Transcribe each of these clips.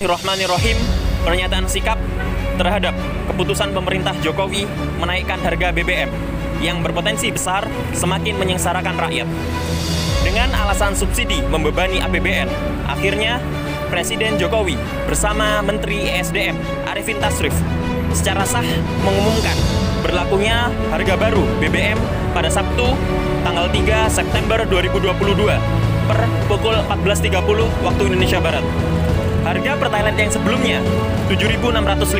Bismillahirrahmanirrahim. Pernyataan sikap terhadap keputusan pemerintah Jokowi menaikkan harga BBM yang berpotensi besar semakin menyengsarakan rakyat. Dengan alasan subsidi membebani APBN, akhirnya Presiden Jokowi bersama Menteri ESDM Arifin Tasrif secara sah mengumumkan berlakunya harga baru BBM pada Sabtu tanggal 3 September 2022 per pukul 14.30 waktu Indonesia Barat. Harga Pertalite yang sebelumnya Rp7.650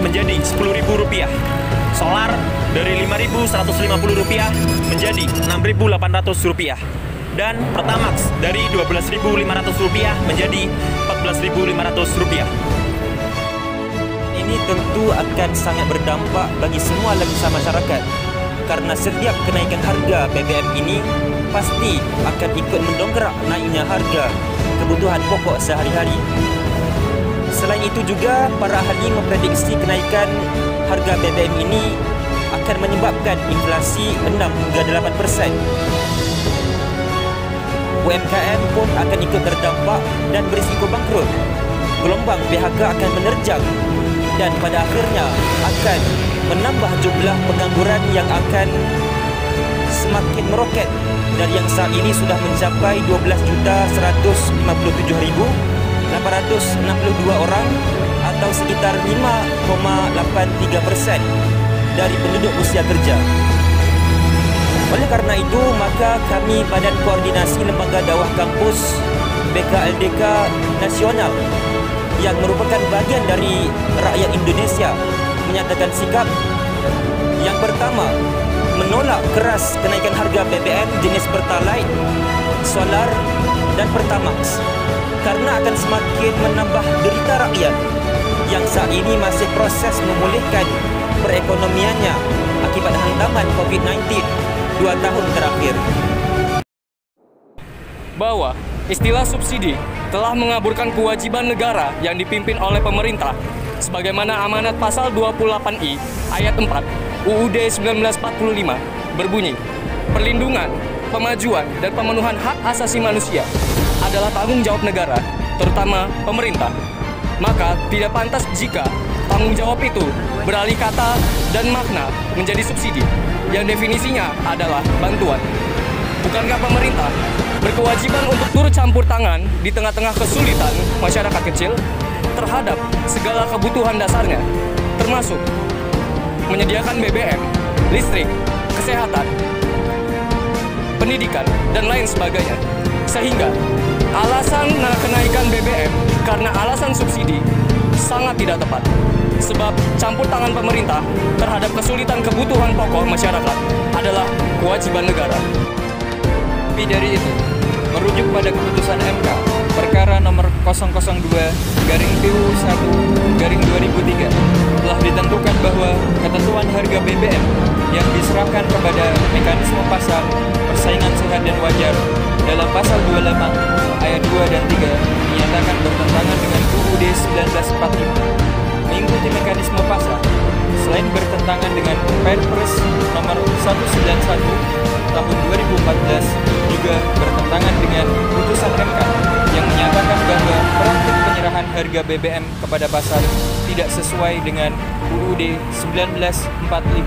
menjadi Rp10.000. Solar dari Rp5.150 menjadi Rp6.800. Dan Pertamax dari Rp12.500 menjadi Rp14.500. Ini tentu akan sangat berdampak bagi semua lapisan masyarakat, karena setiap kenaikan harga BBM ini pasti akan ikut mendongkrak naiknya harga kebutuhan pokok sehari-hari. Selain itu juga, para ahli memprediksi kenaikan harga BBM ini akan menyebabkan inflasi 6 hingga 8%. UMKM pun akan ikut terdampak dan berisiko bangkrut. Gelombang PHK akan menerjang dan pada akhirnya akan menambah jumlah pengangguran yang akan semakin meroket dari yang saat ini sudah mencapai 12.157.862 orang atau sekitar 5,83% dari penduduk usia kerja. Oleh karena itu, maka kami Badan Koordinasi Lembaga Dakwah Kampus BKLDK Nasional yang merupakan bagian dari rakyat Indonesia menyatakan sikap yang pertama, menolak keras kenaikan harga BBM jenis Pertalite, Solar, dan Pertamax karena akan semakin menambah derita rakyat yang saat ini masih proses memulihkan perekonomiannya akibat hantaman COVID-19 2 tahun terakhir. Bahwa istilah subsidi telah mengaburkan kewajiban negara yang dipimpin oleh pemerintah sebagaimana amanat pasal 28I ayat 4 UUD 1945 berbunyi, perlindungan, pemajuan, dan pemenuhan hak asasi manusia adalah tanggung jawab negara, terutama pemerintah. Maka tidak pantas jika tanggung jawab itu beralih kata dan makna menjadi subsidi, yang definisinya adalah bantuan. Bukankah pemerintah berkewajiban untuk turut campur tangan di tengah-tengah kesulitan masyarakat kecil terhadap segala kebutuhan dasarnya, termasuk menyediakan BBM, listrik, kesehatan, pendidikan, dan lain sebagainya. Sehingga alasan kenaikan BBM karena alasan subsidi sangat tidak tepat. Sebab campur tangan pemerintah terhadap kesulitan kebutuhan pokok masyarakat adalah kewajiban negara. Lebih dari itu, merujuk pada keputusan MK perkara nomor 002/PU1/2003 telah ditentukan bahwa ketentuan harga BBM yang diserahkan kepada mekanisme pasar persaingan sehat dan wajar dalam pasal 28 ayat 2 dan 3 dinyatakan bertentangan dengan UUD 1945. Mengikuti mekanisme pasar, selain bertentangan dengan Perpres nomor 191 tahun 2014, juga bertentangan dengan putusan MK yang menyatakan bahwa praktik penyerahan harga BBM kepada pasar tidak sesuai dengan UUD 1945.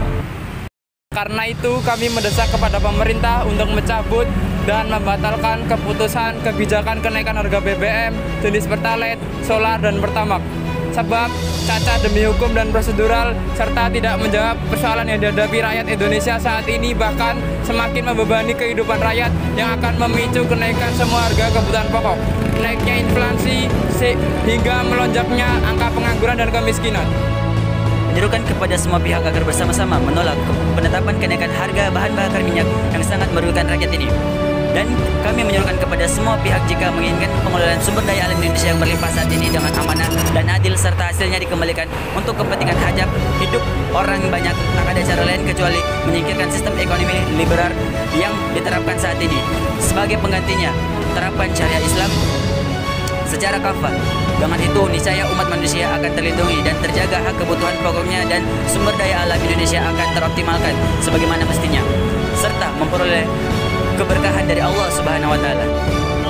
Karena itu kami mendesak kepada pemerintah untuk mencabut dan membatalkan keputusan kebijakan kenaikan harga BBM jenis Pertalite, Solar, dan Pertamax. Sebab cacat demi hukum dan prosedural serta tidak menjawab persoalan yang dihadapi rakyat Indonesia saat ini, bahkan semakin membebani kehidupan rakyat yang akan memicu kenaikan semua harga kebutuhan pokok, naiknya inflasi hingga melonjaknya angka pengangguran dan kemiskinan. Menyerukan kepada semua pihak agar bersama-sama menolak penetapan kenaikan harga bahan bakar minyak yang sangat merugikan rakyat ini. Dan kami menyerukan kepada semua pihak jika menginginkan pengelolaan sumber daya alam Indonesia yang berlimpah saat ini dengan amanah dan adil serta hasilnya dikembalikan untuk kepentingan hajat hidup orang banyak, tak ada cara lain kecuali menyingkirkan sistem ekonomi liberal yang diterapkan saat ini. Sebagai penggantinya, terapan syariah Islam secara kafah. Dengan itu, niscaya umat manusia akan terlindungi dan terjaga hak kebutuhan pokoknya dan sumber daya alam Indonesia akan teroptimalkan sebagaimana mestinya, serta memperoleh keberkahan dari Allah Subhanahu wa Ta'ala.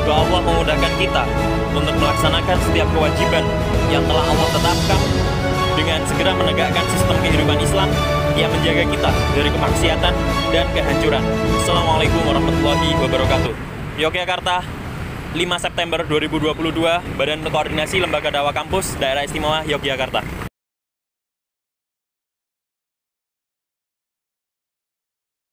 Semoga Allah memudahkan kita untuk melaksanakan setiap kewajiban yang telah Allah tetapkan dengan segera menegakkan sistem kehidupan Islam yang menjaga kita dari kemaksiatan dan kehancuran. Assalamualaikum warahmatullahi wabarakatuh. Yogyakarta, 5 September 2022, Badan Koordinasi Lembaga Dakwah Kampus Daerah Istimewa Yogyakarta.